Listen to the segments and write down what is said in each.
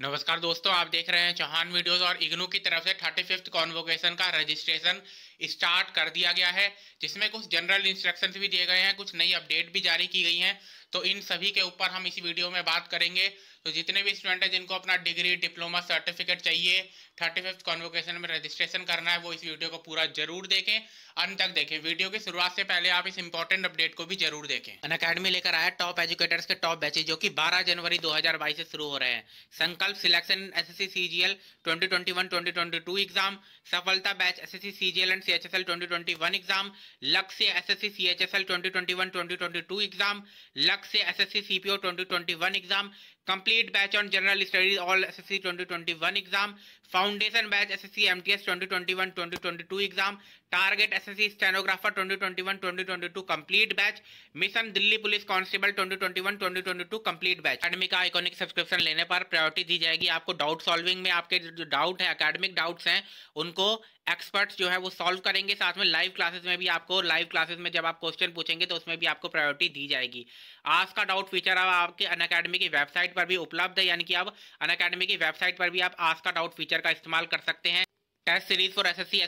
नमस्कार दोस्तों, आप देख रहे हैं चौहान वीडियोस और इग्नू की तरफ से 35th कॉन्वोकेशन का रजिस्ट्रेशन स्टार्ट कर दिया गया है, जिसमें कुछ जनरल इंस्ट्रक्शंस भी दिए गए हैं, कुछ नई अपडेट भी जारी की गई हैं। तो इन सभी के ऊपर हम इस वीडियो में बात करेंगे। तो जितने भी स्टूडेंट हैं जिनको अपना डिग्री डिप्लोमा सर्टिफिकेट चाहिए, 35th कॉन्वोकेशन में रजिस्ट्रेशन करना है, वो इस वीडियो को पूरा जरूर देखें, अंत तक देखें। वीडियो की शुरुआत से पहले आप इस इंपॉर्टेंट अपडेट को भी जरूर देखें। अनअकैडमी लेकर आया टॉप एजुकेटर्स के टॉप बैचेज जो कि 12 जनवरी 2022 से शुरू हो रहे हैं। संकल्प सिलेक्शन एसएससी सीजीएल 2021-2022 एग्जाम, सफलता batch SSC CGL and CHSL 2021 exam, लक्ष्य एसएससी सीएचएसएल 2021-2022 एग्जाम, लक्ष्य SSC CPO 2021 exam, complete batch on general studies all SSC 2021 exam, foundation batch SSC MTS 2021-2022 exam, target SSC stenographer 2021-2022 complete batch, mission Delhi police constable 2021-2022 complete batch. Academy का iconic subscription लेने पर priority दी जाएगी आपको। Doubt solving में आपके जो doubt है, academic doubts हैं, उनको एक्सपर्ट्स जो है वो सॉल्व करेंगे। साथ में लाइव क्लासेस में भी आपको, लाइव क्लासेस में जब आप क्वेश्चन पूछेंगे तो उसमें भी आपको प्रायोरिटी दी जाएगी। आज का डाउट फीचर अब आपके अनअकैडमी की वेबसाइट पर भी उपलब्ध है, यानी कि अब अनअकैडमी की वेबसाइट पर भी आप आज का डाउट फीचर का इस्तेमाल कर सकते हैं। Test series for SSC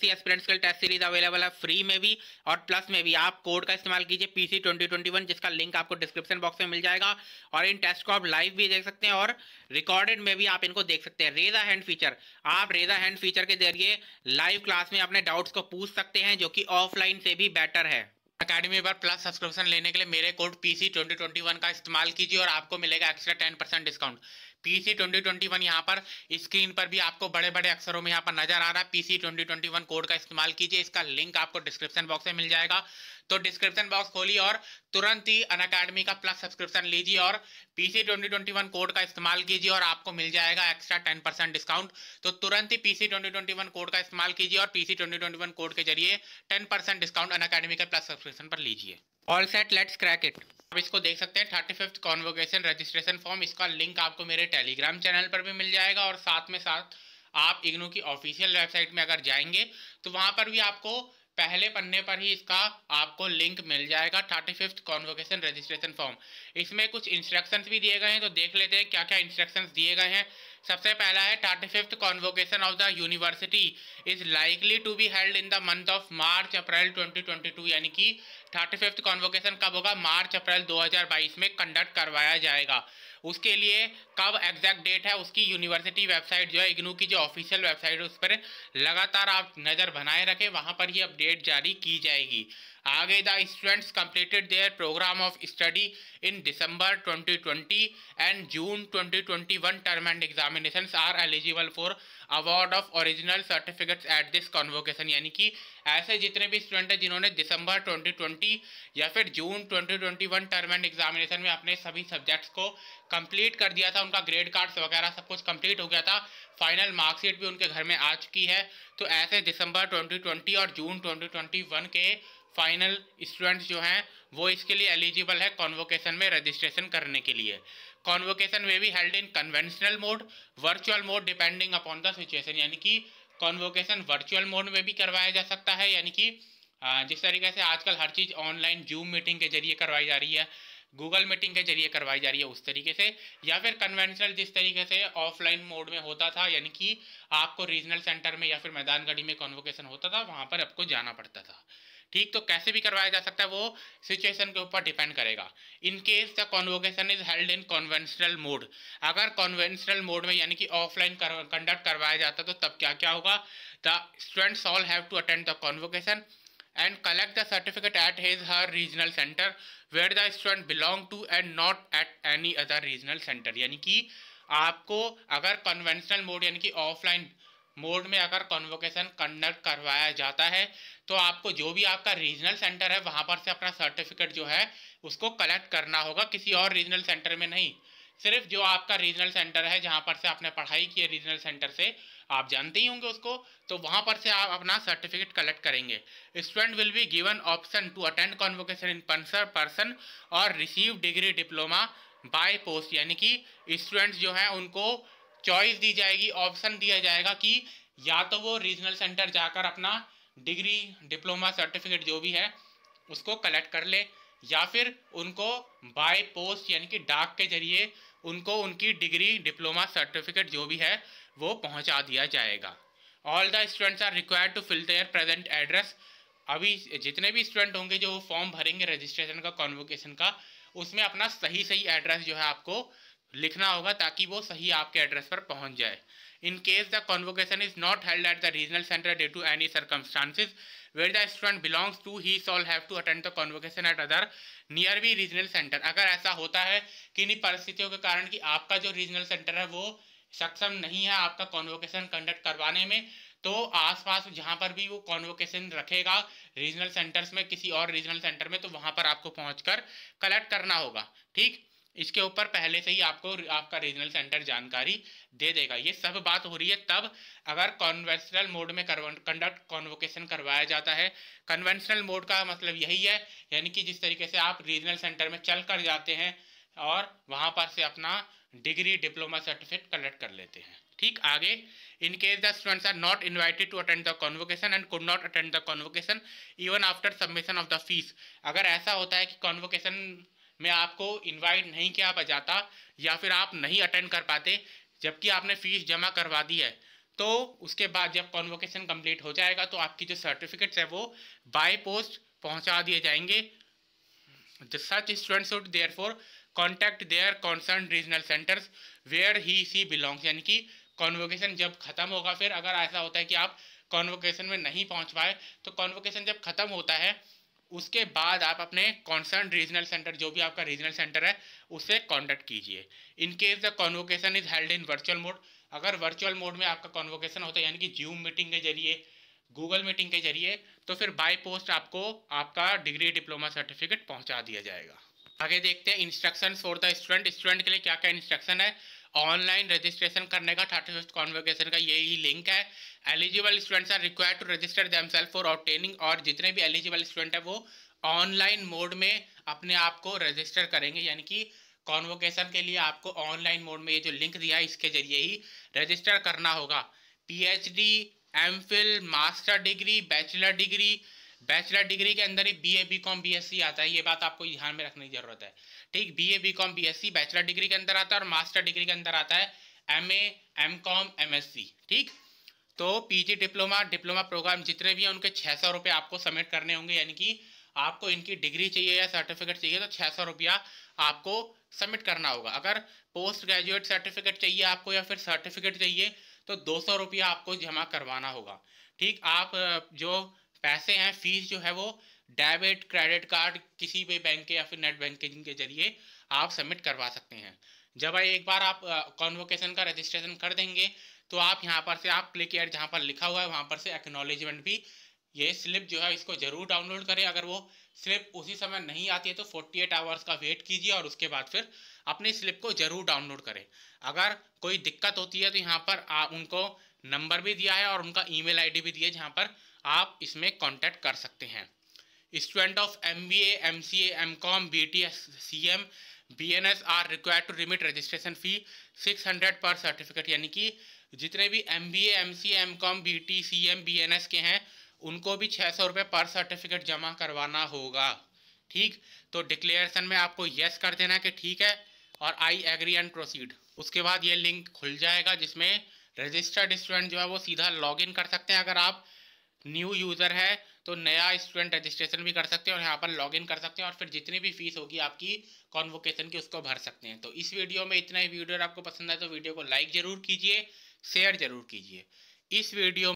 aspirants के टेस्ट सीरीज अवेलेबल है फ्री में भी और प्लस में भी। आप कोड का इस्तेमाल कीजिए PC 2021, जिसका लिंक आपको डिस्क्रिप्शन बॉक्स में मिल जाएगा। और इन टेस्ट को आप लाइव भी देख सकते हैं और रिकॉर्डेड में भी आप इनको देख सकते हैं। रेज अ हैंड फीचर, आप रेज अ हैंड फीचर के जरिए लाइव क्लास में अपने डाउट्स को पूछ सकते हैं, जो कि ऑफलाइन से भी बेटर है। अकेडमी पर प्लस सब्सक्रिप्शन लेने के लिए मेरे कोड PC 2021 का इस्तेमाल कीजिए और आपको मिलेगा एक्स्ट्रा 10% डिस्काउंट। PC 2021 यहाँ पर स्क्रीन पर भी आपको बड़े बड़े अक्षरों में यहाँ पर नजर आ रहा है। PC 2021 कोड का इस्तेमाल कीजिए, इसका लिंक आपको डिस्क्रिप्शन बॉक्स में मिल जाएगा। तो डिस्क्रिप्शन बॉक्स खोलिए और तुरंत ही अनअकैडमी का प्लस सब्सक्रिप्शन लीजिए और PC 2021 कोड का इस्तेमाल कीजिए और आपको मिल जाएगा एक्स्ट्रा 10% डिस्काउंट। तो तुरंत ही PC 2021 कोड का इस्तेमाल कीजिए और PC 2021 कोड के जरिए 10% डिस्काउंट अनअकैडमी के प्लस सब्सक्रिप्शन पर लीजिए। All set, let's crack it. आप इसको देख सकते हैं 35th कॉन्वोकेशन रजिस्ट्रेशन फॉर्म। इसका लिंक आपको मेरे टेलीग्राम चैनल पर भी मिल जाएगा और साथ में साथ आप इग्नू की ऑफिशियल वेबसाइट में अगर जाएंगे तो वहां पर भी आपको पहले पन्ने पर ही इसका आपको लिंक मिल जाएगा, 35th कॉन्वोकेशन रजिस्ट्रेशन फॉर्म। इसमें कुछ इंस्ट्रक्शंस भी दिए गए हैं, तो देख लेते हैं क्या क्या इंस्ट्रक्शंस दिए गए हैं। सबसे पहला है 35th convocation of the university is likely to be held in the month of March April 2022, यानी कि 35th कॉन्वोकेशन कब होगा? मार्च अप्रैल 2022 में कंडक्ट करवाया जाएगा। उसके लिए कब एग्जैक्ट डेट है, उसकी यूनिवर्सिटी वेबसाइट जो है, इग्नू की जो ऑफिशियल वेबसाइट है, उस पर लगातार आप नज़र बनाए रखें, वहां पर ही अपडेट जारी की जाएगी। आगे, the students completed their program of study in December 2020 and June 2021 term end examinations are eligible for award of original certificates at this convocation, यानी कि ऐसे जितने भी स्टूडेंट हैं जिन्होंने दिसंबर 2020 या फिर जून 2021 टर्म एंड एग्जामिनेशन में अपने सभी सब्जेक्ट्स को कंप्लीट कर दिया था, उनका ग्रेड कार्ड्स वगैरह सब कुछ कंप्लीट हो गया था, फाइनल मार्कशीट भी उनके घर में आ चुकी है, तो ऐसे दिसंबर 2020 और जून 2021 के फाइनल स्टूडेंट्स जो हैं वो इसके लिए एलिजिबल है कॉन्वोकेशन में रजिस्ट्रेशन करने के लिए। कॉन्वोकेशन में भी held in conventional mode, virtual mode depending upon the situation, यानी कि कॉन्वोकेशन वर्चुअल मोड में भी करवाया जा सकता है, यानी कि जिस तरीके से आजकल हर चीज़ ऑनलाइन जूम मीटिंग के जरिए करवाई जा रही है, गूगल मीटिंग के जरिए करवाई जा रही है, उस तरीके से, या फिर कन्वेंशनल जिस तरीके से ऑफलाइन मोड में होता था, यानी कि आपको रीजनल सेंटर में या फिर मैदानगढ़ी में कॉन्वोकेशन होता था, वहां पर आपको जाना पड़ता था। ठीक, तो कैसे भी करवाया जा सकता है वो सिचुएशन के ऊपर डिपेंड करेगा। इन case the convocation is held in conventional mode, अगर कन्वेंशनल मोड में यानी कि ऑफलाइन कंडक्ट करवाया जाता तो तब क्या क्या होगा? The students all have to attend the convocation and collect the certificate at his her regional center where the student belong to and not at any other regional center, यानी कि आपको अगर कन्वेंशनल मोड यानी कि offline mode में अगर convocation conduct करवाया जाता है तो आपको जो भी आपका रीजनल सेंटर है वहां पर से अपना सर्टिफिकेट जो है उसको कलेक्ट करना होगा, किसी और रीजनल सेंटर में नहीं। सिर्फ जो आपका रीजनल सेंटर है जहां पर से आपने पढ़ाई की है, रीजनल सेंटर से आप जानते ही होंगे उसको, तो वहां पर से आप अपना सर्टिफिकेट कलेक्ट करेंगे। Student will be given option to attend convocation in person और receive degree diploma by post, यानी कि स्टूडेंट्स जो हैं उनको चॉइस दी जाएगी, ऑप्शन दिया जाएगा कि या तो वो रीजनल सेंटर जाकर अपना डिग्री डिप्लोमा सर्टिफिकेट जो भी है उसको कलेक्ट कर ले, या फिर उनको बाय पोस्ट यानी कि डाक के जरिए उनको उनकी डिग्री, डिप्लोमा, सर्टिफिकेट जो भी है वो पहुंचा दिया जाएगा। All the students are required to fill their present address. अभी जितने भी स्टूडेंट होंगे जो फॉर्म भरेंगे रजिस्ट्रेशन का, कॉन्वोकेशन का, उसमें अपना सही एड्रेस जो है आपको लिखना होगा ताकि वो सही आपके एड्रेस पर पहुंच जाए। In case the convocation is not held at the regional center due to any circumstances where the student belongs to, he shall have to attend the convocation at other nearby regional center। अगर ऐसा होता है किन्हीं परिस्थितियों के कारण कि आपका जो रीजनल सेंटर है वो सक्षम नहीं है आपका कॉन्वोकेशन कंडक्ट करवाने में, तो आसपास जहां पर भी वो कॉन्वोकेशन रखेगा रीजनल सेंटर्स में, किसी और रीजनल सेंटर में, तो वहां पर आपको पहुंचकर कलेक्ट करना होगा। ठीक, इसके ऊपर पहले से ही आपको आपका रीजनल सेंटर जानकारी दे देगा। ये सब बात हो रही है तब अगर कन्वेंशनल मोड में कंडक्ट कॉन्वोकेशन करवाया जाता है। कन्वेंशनल मोड का मतलब यही है, यानी कि जिस तरीके से आप रीजनल सेंटर में चल कर जाते हैं और वहां पर से अपना डिग्री, डिप्लोमा, सर्टिफिकेट कलेक्ट कर लेते हैं। ठीक, आगे, in case the students are not invited to attend the convocation and could not attend the convocation even after submission of the fees. अगर ऐसा होता है कि कॉन्वोकेशन में आपको इनवाइट नहीं किया जाता या फिर आप नहीं अटेंड कर पाते जबकि आपने फीस जमा करवा दी है, तो उसके बाद जब कॉन्वोकेशन कंप्लीट हो जाएगा तो आपकी जो सर्टिफिकेट्स है वो बाय पोस्ट पहुंचा दिए जाएंगे। Such students should therefore contact their concerned regional centers where he she belongs। यानी कि कॉन्वोकेशन जब खत्म होगा, फिर अगर ऐसा होता है कि आप कॉन्वोकेशन में नहीं पहुंच पाए, तो कॉन्वोकेशन जब खत्म होता है उसके बाद आप अपने कॉन्सर्न रीजनल सेंटर, जो भी आपका रीजनल सेंटर है, उससे कॉन्टेक्ट कीजिए। इन case the convocation is held in virtual mode. अगर वर्चुअल मोड में आपका कॉन्वोकेशन होता है, यानी कि जूम मीटिंग के जरिए, गूगल मीटिंग के जरिए, तो फिर बाय पोस्ट आपको आपका डिग्री, डिप्लोमा, सर्टिफिकेट पहुंचा दिया जाएगा। आगे देखते हैं instructions for the student. Student के लिए क्या क्या इंस्ट्रक्शन है। ऑनलाइन रजिस्ट्रेशन करने का 35th कॉन्वोकेशन का यही लिंक है। Eligible students are required to register themselves for obtaining. और जितने भी एलिजिबल स्टूडेंट है वो ऑनलाइन मोड में अपने आप को रजिस्टर करेंगे, यानी कि कॉन्वोकेशन के लिए आपको ऑनलाइन मोड में ये जो लिंक दिया है इसके जरिए ही रजिस्टर करना होगा। PhD, MPhil, master degree, bachelor degree, bachelor degree के अंदर ही बीए, बीकॉम, बीएससी आता है, ये बात आपको ध्यान में रखने की जरूरत है। ठीक, BA, BCom, BSc bachelor degree के अंदर आता है और मास्टर डिग्री के अंदर आता है एमए, एमकॉम, एमएससी। ठीक, तो पीजी, डिप्लोमा, डिप्लोमा प्रोग्राम जितने भी हैं उनके 600 रुपये आपको सबमिट करने होंगे, यानी कि आपको इनकी डिग्री चाहिए या सर्टिफिकेट चाहिए तो 600 रुपया आपको सबमिट करना होगा। अगर पोस्ट ग्रेजुएट सर्टिफिकेट चाहिए आपको या फिर सर्टिफिकेट चाहिए तो 200 रुपया आपको जमा करवाना होगा। ठीक, आप जो पैसे हैं, फीस जो है वो डेबिट, क्रेडिट कार्ड, किसी भी बैंक के या फिर नेट बैंकिंग के जरिए आप सबमिट करवा सकते हैं। जब एक बार आप कॉन्वोकेशन का रजिस्ट्रेशन कर देंगे तो आप यहाँ पर से आप क्लिक हियर जहाँ पर लिखा हुआ है वहाँ पर से एक्नॉलेजमेंट भी, ये स्लिप जो है इसको जरूर डाउनलोड करें। अगर वो स्लिप उसी समय नहीं आती है तो 48 आवर्स का वेट कीजिए और उसके बाद फिर अपनी स्लिप को जरूर डाउनलोड करें। अगर कोई दिक्कत होती है तो यहाँ पर उनको नंबर भी दिया है और उनका ईमेल आईडी भी दिया है जहाँ पर आप इसमें कांटेक्ट कर सकते हैं। Student of MBA, MCA, MCom, BTS, CM, BNS are required to remit registration fee 600 per certificate. यानी कि जितने भी MBA, MCA, MCom, BT, CM, BNS के हैं उनको भी 600 रुपये पर सर्टिफिकेट जमा करवाना होगा। ठीक, तो डिक्लेरेशन में आपको यस कर देना कि ठीक है और आई एग्री एंड प्रोसीड। उसके बाद ये लिंक खुल जाएगा जिसमें रजिस्टर्ड स्टूडेंट जो है वो सीधा लॉगिन कर सकते हैं। अगर आप न्यू यूज़र है तो नया स्टूडेंट रजिस्ट्रेशन भी कर सकते हैं और यहाँ पर लॉगिन कर सकते हैं और फिर जितनी भी फीस होगी आपकी कॉन्वोकेशन की उसको भर सकते हैं। तो इस वीडियो में इतना ही। वीडियो आपको पसंद आए तो वीडियो को लाइक ज़रूर कीजिए, शेयर ज़रूर कीजिए। इस वीडियो